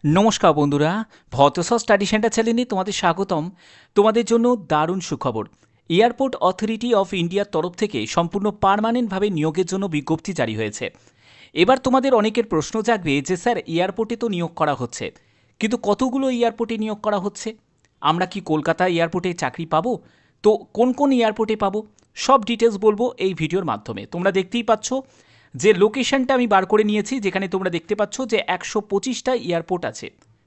নমস্কার বন্ধুরা, ভতস study centre চ্যানেলে তোমাদের স্বাগতম। তোমাদের জন্য দারুণ সুখবর। এয়ারপোর্ট অথরিটি অফ ইন্ডিয়ার তরফ থেকে সম্পূর্ণ পার্মানেন্টভাবে নিয়োগের জন্য বিজ্ঞপ্তি জারি হয়েছে। এবার তোমাদের অনেকের প্রশ্ন জাগবে যে স্যার এয়ারপোর্টে তো নিয়োগ করা হচ্ছে, কিন্তু কতগুলো এয়ারপোর্টে নিয়োগ করা হচ্ছে? আমরা কি কলকাতা এয়ারপোর্টে চাকরি পাবো? তো কোন কোন এয়ারপোর্টে পাবো সব ডিটেলস বলবো এই ভিডিওর মাধ্যমে। তোমরা দেখতেই পাচ্ছ যে লোকেশনটা আমি বার করে নিয়েছি, যেখানে তোমরা দেখতে পাচ্ছ যে 125টা এয়ারপোর্ট আছে।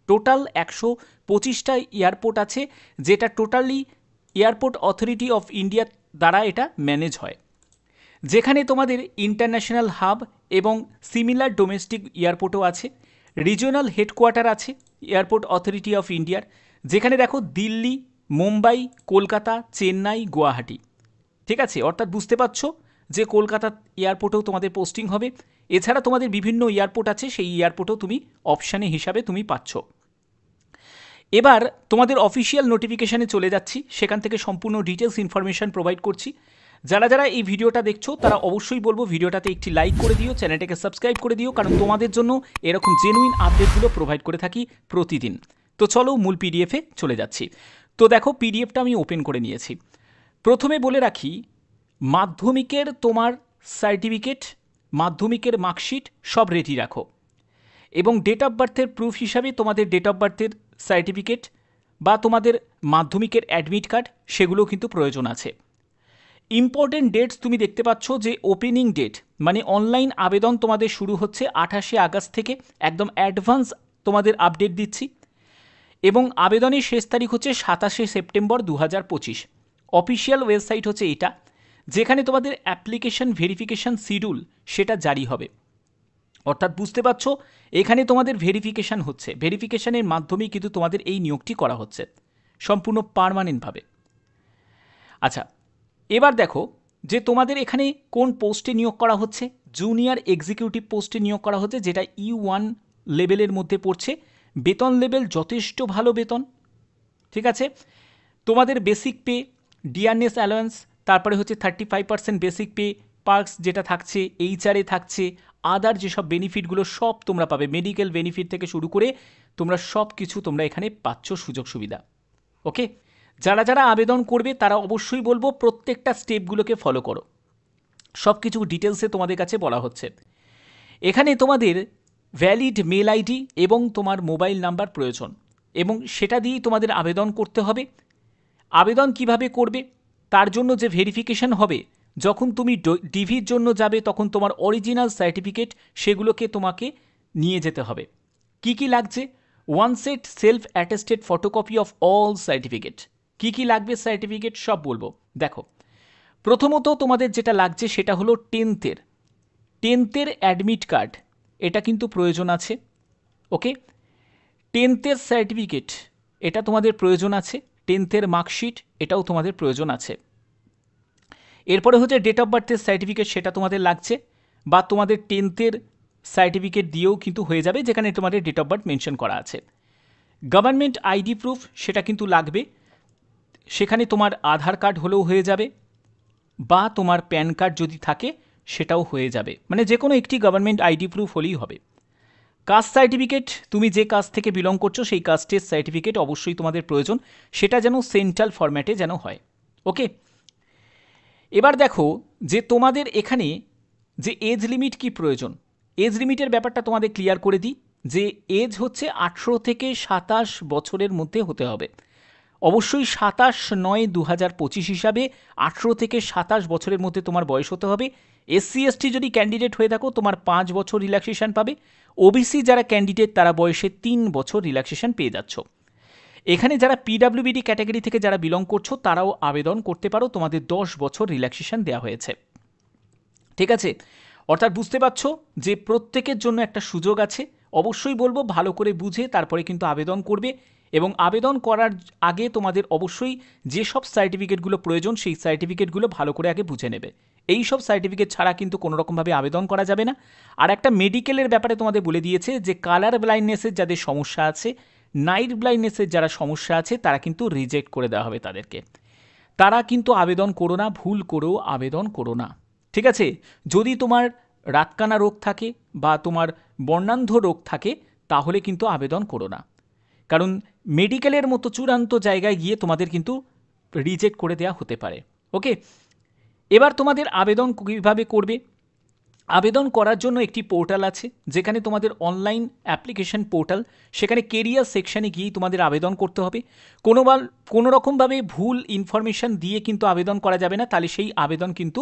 টোটাল 125টা এয়ারপোর্ট আছে, যেটা totally airport authority of India দ্বারা এটা ম্যানেজ হয়। যেখানে তোমাদের ইন্টারন্যাশনাল হাব এবং সিমিলার ডোমেস্টিক এয়ারপোর্টও আছে। রিজিওনাল হেডকোয়ার্টার আছে এয়ারপোর্ট অথরিটি অফ ইন্ডিয়ার, যেখানে দেখো দিল্লি, মুম্বাই, কলকাতা, চেন্নাই, গুয়াহাটি। ঠিক আছে, অর্থাৎ বুঝতে পারছো যে কলকাতা এয়ারপোর্টেও তোমাদের পোস্টিং হবে। এছাড়া তোমাদের বিভিন্ন এয়ারপোর্ট আছে, সেই এয়ারপোর্টেও তুমি অপশানে হিসাবে তুমি পাচ্ছ। এবার তোমাদের অফিসিয়াল নোটিফিকেশানে চলে যাচ্ছি, সেখান থেকে সম্পূর্ণ ডিটেলস ইনফরমেশান প্রোভাইড করছি। যারা যারা এই ভিডিওটা দেখছো তারা অবশ্যই বলবো ভিডিওটাতে একটি লাইক করে দিও, চ্যানেলটাকে সাবস্ক্রাইব করে দিও, কারণ তোমাদের জন্য এরকম জেনুইন আপডেটগুলো প্রোভাইড করে থাকি প্রতিদিন। তো চলো মূল পিডিএফে চলে যাচ্ছি। তো দেখো পিডিএফটা আমি ওপেন করে নিয়েছি। প্রথমে বলে রাখি, মাধ্যমিকের তোমার সার্টিফিকেট, মাধ্যমিকের মার্কশিট সব রেডি রাখো, এবং ডেট অফ বার্থের প্রুফ হিসাবে তোমাদের ডেট অফ বার্থের সার্টিফিকেট বা তোমাদের মাধ্যমিকের অ্যাডমিট কার্ড সেগুলো কিন্তু প্রয়োজন আছে। ইম্পর্টেন্ট ডেটস তুমি দেখতে পাচ্ছ যে ওপেনিং ডেট মানে অনলাইন আবেদন তোমাদের শুরু হচ্ছে 28শে আগস্ট থেকে, একদম অ্যাডভান্স তোমাদের আপডেট দিচ্ছি। এবং আবেদনের শেষ তারিখ হচ্ছে 27শে সেপ্টেম্বর 2025। অফিসিয়াল ওয়েবসাইট হচ্ছে এটা, যেখানে তোমাদের অ্যাপ্লিকেশন ভেরিফিকেশন শিডিউল সেটা জারি হবে। অর্থাৎ বুঝতে পারছো এখানে তোমাদের ভেরিফিকেশান হচ্ছে, ভেরিফিকেশানের মাধ্যমেই কিন্তু তোমাদের এই নিয়োগটি করা হচ্ছে সম্পূর্ণ পার্মানেন্টভাবে। আচ্ছা, এবার দেখো যে তোমাদের এখানে কোন পোস্টে নিয়োগ করা হচ্ছে। জুনিয়র এক্সিকিউটিভ পোস্টে নিয়োগ করা হচ্ছে, যেটা E1 লেভেলের মধ্যে পড়ছে। বেতন লেভেল যথেষ্ট ভালো বেতন, ঠিক আছে। তোমাদের বেসিক পে, ডিআরএস অ্যালায়েন্স, তারপরে হচ্ছে 35% বেসিক পে, পার্কস যেটা থাকছে, এইচআরএ থাকছে, আদার যেসব বেনিফিটগুলো সব তোমরা পাবে, মেডিকেল বেনিফিট থেকে শুরু করে তোমরা সব কিছু তোমরা এখানে পাচ্ছ সুযোগ সুবিধা। ওকে, যারা যারা আবেদন করবে তারা অবশ্যই বলবো প্রত্যেকটা স্টেপগুলোকে ফলো করো। সব কিছু ডিটেলসে তোমাদের কাছে বলা হচ্ছে। এখানে তোমাদের ভ্যালিড মেল আইডি এবং তোমার মোবাইল নাম্বার প্রয়োজন, এবং সেটা দিয়েই তোমাদের আবেদন করতে হবে। আবেদন কিভাবে করবে, তার জন্য যে ভেরিফিকেশন হবে, যখন তুমি ডিভির জন্য যাবে তখন তোমার অরিজিনাল সার্টিফিকেট সেগুলোকে তোমাকে নিয়ে যেতে হবে। কি কি লাগছে? One set self attested photocopy of all certificate. কি কি লাগবে সার্টিফিকেট সব বলবো। দেখো, প্রথমত তোমাদের যেটা লাগছে সেটা হলো টেন্থের অ্যাডমিট কার্ড, এটা কিন্তু প্রয়োজন আছে। ওকে, টেন্থের সার্টিফিকেট এটা তোমাদের প্রয়োজন আছে। টেন্থের মার্কশিট এটাও তোমাদের প্রয়োজন আছে। এরপরে হচ্ছে ডেট অফ বার্থের সার্টিফিকেট, সেটা তোমাদের লাগছে, বা তোমাদের টেন্থের সার্টিফিকেট দিয়েও কিন্তু হয়ে যাবে, যেখানে তোমাদের ডেট অফ বার্থ মেনশন করা আছে। গভর্নমেন্ট আইডি প্রুফ সেটা কিন্তু লাগবে, সেখানে তোমার আধার কার্ড হলেও হয়ে যাবে, বা তোমার প্যান কার্ড যদি থাকে সেটাও হয়ে যাবে, মানে যে কোনো একটি গভর্নমেন্ট আইডি প্রুফ হলেই হবে। কাস্ট সার্টিফিকেট, তুমি যে কাস্ট থেকে বিলং করছো সেই কাস্টের সার্টিফিকেট অবশ্যই তোমাদের প্রয়োজন, সেটা যেন সেন্ট্রাল ফরম্যাটে যেন হয়। ওকে, এবার দেখো যে তোমাদের এখানে যে এজ লিমিট কি প্রয়োজন। এজ লিমিটের ব্যাপারটা তোমাদের ক্লিয়ার করে দিই, যে এজ হচ্ছে 18 থেকে 27 বছরের মধ্যে হতে হবে। অবশ্যই 27/9/2025 হিসাবে 18 থেকে 27 বছরের মধ্যে তোমার বয়স হতে হবে। SC/ST যদি ক্যান্ডিডেট হয়ে থাকো তোমার 5 বছর রিল্যাক্সেশন পাবে। ওবিসি যারা ক্যান্ডিডেট তারা বয়সে 3 বছর রিল্যাক্সেশন পেয়ে যাচ্ছ। এখানে যারা পিডাব্লিউবিডি ক্যাটাগরি থেকে যারা বিলং করছো তারাও আবেদন করতে পারো, তোমাদের 10 বছর রিল্যাক্সেশন দেওয়া হয়েছে। ঠিক আছে, অর্থাৎ বুঝতে পারছো যে প্রত্যেকের জন্য একটা সুযোগ আছে। অবশ্যই বলবো ভালো করে বুঝে তারপরে কিন্তু আবেদন করবে, এবং আবেদন করার আগে তোমাদের অবশ্যই যেসব সার্টিফিকেটগুলো প্রয়োজন সেই সার্টিফিকেটগুলো ভালো করে আগে বুঝে নেবে। এই সব সার্টিফিকেট ছাড়া কিন্তু কোনোরকমভাবে আবেদন করা যাবে না। আর একটা মেডিকেলের ব্যাপারে তোমাদের বলে দিয়েছে যে কালার ব্লাইন্ডনেসের যাদের সমস্যা আছে, নাইট ব্লাইন্ডনেসের যারা সমস্যা আছে তারা কিন্তু রিজেক্ট করে দেওয়া হবে তাদেরকে। তারা কিন্তু আবেদন করো না, ভুল করেও আবেদন করো না। ঠিক আছে, যদি তোমার রাতকানা রোগ থাকে বা তোমার বর্ণান্ধ রোগ থাকে তাহলে কিন্তু আবেদন করো না, কারণ মেডিকেলের মতো চূড়ান্ত জায়গায় গিয়ে তোমাদের কিন্তু রিজেক্ট করে দেওয়া হতে পারে। ওকে, এবার তোমাদের আবেদন কীভাবে করবে? আবেদন করার জন্য একটি পোর্টাল আছে, যেখানে তোমাদের অনলাইন অ্যাপ্লিকেশন পোর্টাল, সেখানে কেরিয়ার সেকশানে গিয়েই তোমাদের আবেদন করতে হবে। কোনো রকমভাবে ভুল ইনফরমেশান দিয়ে কিন্তু আবেদন করা যাবে না, তাহলে সেই আবেদন কিন্তু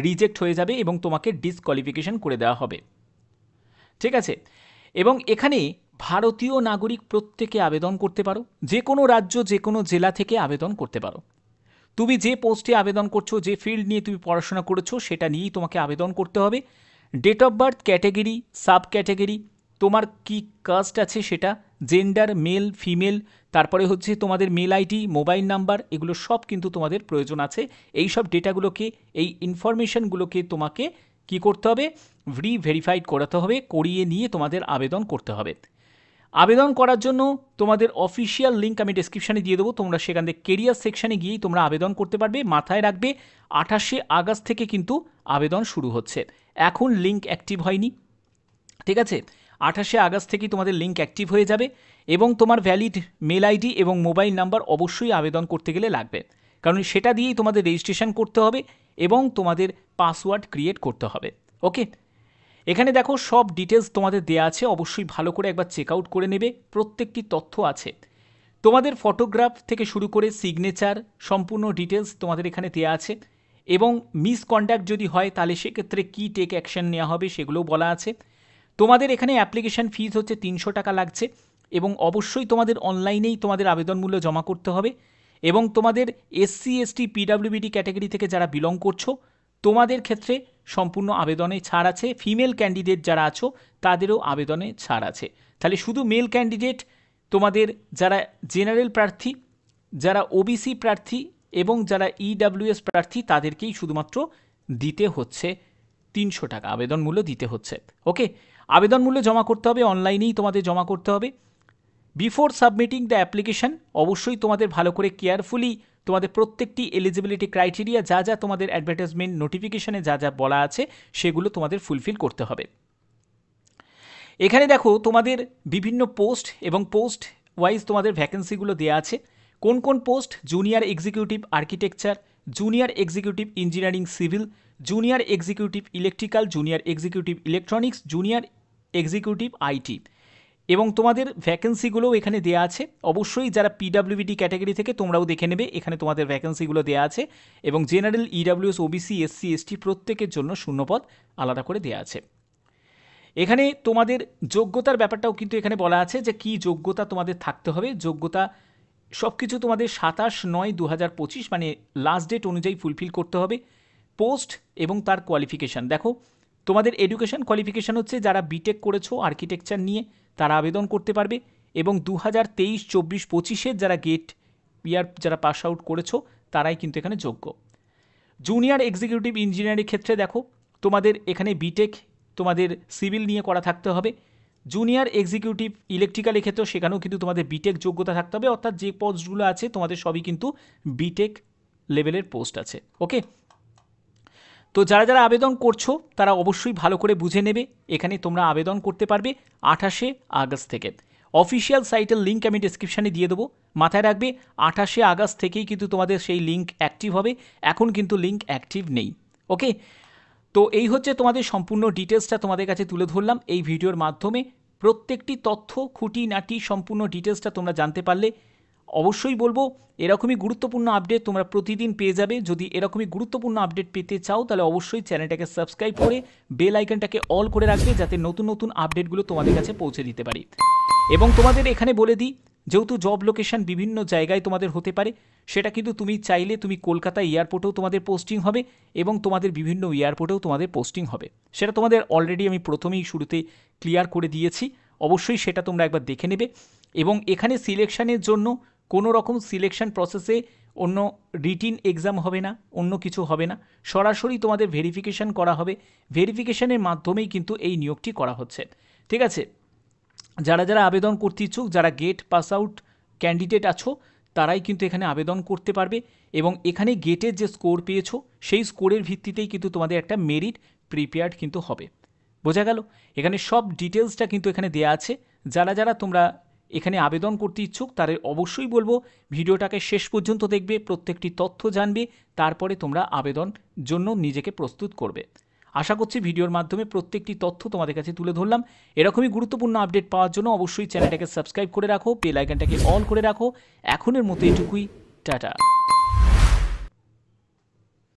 রিজেক্ট হয়ে যাবে এবং তোমাকে ডিসকোয়ালিফিকেশন করে দেওয়া হবে। ঠিক আছে, এবং এখানে ভারতীয় নাগরিক প্রত্যেকে আবেদন করতে পারো, যে কোনো রাজ্য যে কোনো জেলা থেকে আবেদন করতে পারো। তুমি যে পোস্টে আবেদন করছো, যে ফিল্ড নিয়ে তুমি পড়াশোনা করেছো, সেটা নিয়েই তোমাকে আবেদন করতে হবে। Date of birth, category, sub category, তোমার কি কাস্ট আছে সেটা, জেন্ডার, মেল ফিমেল, তারপরে হচ্ছে তোমাদের মেল আইডি, মোবাইল নাম্বার, এগুলো সব কিন্তু তোমাদের প্রয়োজন আছে। এই সব ডেটাগুলোকে, এই ইনফরমেশনগুলোকে তোমাকে কি করতে হবে? ভেরিফাইড করাতে হবে, করিয়ে নিয়ে তোমাদের আবেদন করতে হবে। আবেদন করার জন্য তোমাদের অফিসিয়াল লিঙ্ক আমি ডেসক্রিপশানে দিয়ে দেবো, তোমরা সেখান থেকে কেরিয়ার সেকশানে গিয়েই তোমরা আবেদন করতে পারবে। মাথায় রাখবে 28শে আগস্ট থেকে কিন্তু আবেদন শুরু হচ্ছে, এখন লিঙ্ক অ্যাক্টিভ হয়নি। ঠিক আছে, 28শে আগস্ট থেকেই তোমাদের লিঙ্ক অ্যাক্টিভ হয়ে যাবে, এবং তোমার ভ্যালিড মেল আইডি এবং মোবাইল নাম্বার অবশ্যই আবেদন করতে গেলে লাগবে, কারণ সেটা দিয়েই তোমাদের রেজিস্ট্রেশন করতে হবে এবং তোমাদের পাসওয়ার্ড ক্রিয়েট করতে হবে। ওকে, এখানে দেখো সব ডিটেলস তোমাদের দেয়া আছে, অবশ্যই ভালো করে একবার চেক আউট করে নেবে, প্রত্যেকটি তথ্য আছে। তোমাদের ফটোগ্রাফ থেকে শুরু করে সিগনেচার, সম্পূর্ণ ডিটেলস তোমাদের এখানে দেয়া আছে, এবং মিসকন্ডাক্ট যদি হয় তাহলে সেক্ষেত্রে কী টেক অ্যাকশন নেওয়া হবে সেগুলোও বলা আছে। তোমাদের এখানে অ্যাপ্লিকেশান ফিজ হচ্ছে 300 টাকা লাগছে, এবং অবশ্যই তোমাদের অনলাইনেই তোমাদের আবেদন মূল্য জমা করতে হবে। এবং তোমাদের SC ST PWBD ক্যাটাগরি থেকে যারা বিলং করছো, তোমাদের ক্ষেত্রে সম্পূর্ণ আবেদনে ছাড় আছে। ফিমেল ক্যান্ডিডেট যারা আছো তাদেরও আবেদনে ছাড় আছে। তাহলে শুধু মেল ক্যান্ডিডেট, তোমাদের যারা জেনারেল প্রার্থী, যারা OBC প্রার্থী এবং যারা EWS প্রার্থী, তাদেরকেই শুধুমাত্র দিতে হচ্ছে 300 টাকা আবেদন মূল্য দিতে হচ্ছে। ওকে, আবেদন মূল্য জমা করতে হবে, অনলাইনেই তোমাদের জমা করতে হবে। বিফোর সাবমিটিং দ্য অ্যাপ্লিকেশান অবশ্যই তোমাদের ভালো করে কেয়ারফুলি তোমাদের প্রত্যেকটি এলিজিবিলিটি ক্রাইটেরিয়া, যা যা তোমাদের অ্যাডভার্টাইজমেন্ট নোটিফিকেশানে যা যা বলা আছে সেগুলো তোমাদের ফুলফিল করতে হবে। এখানে দেখো তোমাদের বিভিন্ন পোস্ট এবং পোস্ট ওয়াইজ তোমাদের ভ্যাকেন্সিগুলো দেওয়া আছে। কোন কোন post? Junior executive architecture, junior executive engineering civil, junior executive electrical, junior executive electronics, junior executive IT, এবং তোমাদের ভ্যাকেন্সিগুলোও এখানে দেওয়া আছে। অবশ্যই যারা PWBD ক্যাটাগরি থেকে তোমরাও দেখে নেবে, এখানে তোমাদের ভ্যাকেন্সিগুলো দেওয়া আছে, এবং general, EWS, OBC, SC ST প্রত্যেকের জন্য শূন্যপদ আলাদা করে দেওয়া আছে। এখানে তোমাদের যোগ্যতার ব্যাপারটাও কিন্তু এখানে বলা আছে যে কী যোগ্যতা তোমাদের থাকতে হবে। যোগ্যতা সব কিছু তোমাদের 27/9/2025 মানে লাস্ট ডেট অনুযায়ী ফুলফিল করতে হবে। পোস্ট এবং তার কোয়ালিফিকেশান দেখো, তোমাদের এডুকেশান কোয়ালিফিকেশান হচ্ছে যারা বিটেক করেছো আর্কিটেকচার নিয়ে তারা আবেদন করতে পারবে, এবং 2023-24-25 যারা গেট ইয়ার যারা পাস আউট করেছো তারাই কিন্তু এখানে যোগ্য। জুনিয়র এক্সিকিউটিভ ইঞ্জিনিয়ারিং ক্ষেত্রে দেখো তোমাদের এখানে বিটেক তোমাদের সিভিল নিয়ে করা থাকতে হবে। জুনিয়র এক্সিকিউটিভ ইলেকট্রিক্যালের ক্ষেত্রেও সেখানেও কিন্তু তোমাদের বিটেক যোগ্যতা থাকতে হবে, অর্থাৎ যে পোস্টগুলো আছে তোমাদের সবই কিন্তু বিটেক লেভেলের পোস্ট আছে। ওকে, তো যারা যারা আবেদন করছো তারা অবশ্যই ভালো করে বুঝে নেবে, এখানে তোমরা আবেদন করতে পারবে 28শে আগস্ট থেকে। অফিসিয়াল সাইটের লিঙ্ক আমি ডিসক্রিপশানে দিয়ে দেবো, মাথায় রাখবে 28শে আগস্ট থেকেই কিন্তু তোমাদের সেই লিঙ্ক অ্যাক্টিভ হবে, এখন কিন্তু লিঙ্ক অ্যাক্টিভ নেই। ওকে, তো এই হচ্ছে তোমাদের সম্পূর্ণ ডিটেলসটা তোমাদের কাছে তুলে ধরলাম এই ভিডিওর মাধ্যমে। প্রত্যেকটি তথ্য খুঁটিনাটি সম্পূর্ণ ডিটেলসটা তোমরা জানতে পারলে। অবশ্যই বলবো এরকমই গুরুত্বপূর্ণ আপডেট তোমরা প্রতিদিন পেয়ে যাবে। যদি এরকমই গুরুত্বপূর্ণ আপডেট পেতে চাও তাহলে অবশ্যই চ্যানেলটাকে সাবস্ক্রাইব করে বেল আইকনটাকে অল করে রাখবে, যাতে নতুন নতুন আপডেটগুলো তোমাদের কাছে পৌঁছে দিতে পারি। এবং তোমাদের এখানে বলে দিই, যেহেতু জব লোকেশন বিভিন্ন জায়গায় তোমাদের হতে পারে, সেটা কিন্তু তুমি চাইলে তুমি কলকাতা এয়ারপোর্টেও তোমাদের পোস্টিং হবে, এবং তোমাদের বিভিন্ন এয়ারপোর্টেও তোমাদের পোস্টিং হবে। সেটা তোমাদের অলরেডি আমি প্রথমেই শুরুতে ক্লিয়ার করে দিয়েছি, অবশ্যই সেটা তোমরা একবার দেখে নেবে। এবং এখানে সিলেকশানের জন্য কোনো রকম সিলেকশন প্রসেসে অন্য রিটিন এক্সাম হবে না, অন্য কিছু হবে না, সরাসরি তোমাদের ভেরিফিকেশান করা হবে। ভেরিফিকেশানের মাধ্যমেই কিন্তু এই নিয়োগটি করা হচ্ছে। ঠিক আছে, যারা যারা আবেদন করতে ইচ্ছুক, যারা গেট পাস আউট ক্যান্ডিডেট আছো তারাই কিন্তু এখানে আবেদন করতে পারবে, এবং এখানে গেটের যে স্কোর পেয়েছো সেই স্কোরের ভিত্তিতেই কিন্তু তোমাদের একটা মেরিট প্রিপেয়ার্ড কিন্তু হবে। বোঝা গেল? এখানে সব ডিটেলসটা কিন্তু এখানে দেওয়া আছে, যারা যারা তোমরা এখানে আবেদন করতে ইচ্ছুক তাদের অবশ্যই বলবো ভিডিওটাকে শেষ পর্যন্ত দেখবে, প্রত্যেকটি তথ্য জানবে, তারপরে তোমরা আবেদন জন্য নিজেকে প্রস্তুত করবে। আশা করছি ভিডিওর মাধ্যমে প্রত্যেকটি তথ্য তোমাদের কাছে তুলে ধরলাম। এরকমই গুরুত্বপূর্ণ আপডেট পাওয়ার জন্য অবশ্যই চ্যানেলটাকে সাবস্ক্রাইব করে রাখো, বেল আইকনটাকে অল করে রাখো। এখনের মতো এটুকুই, টাটা।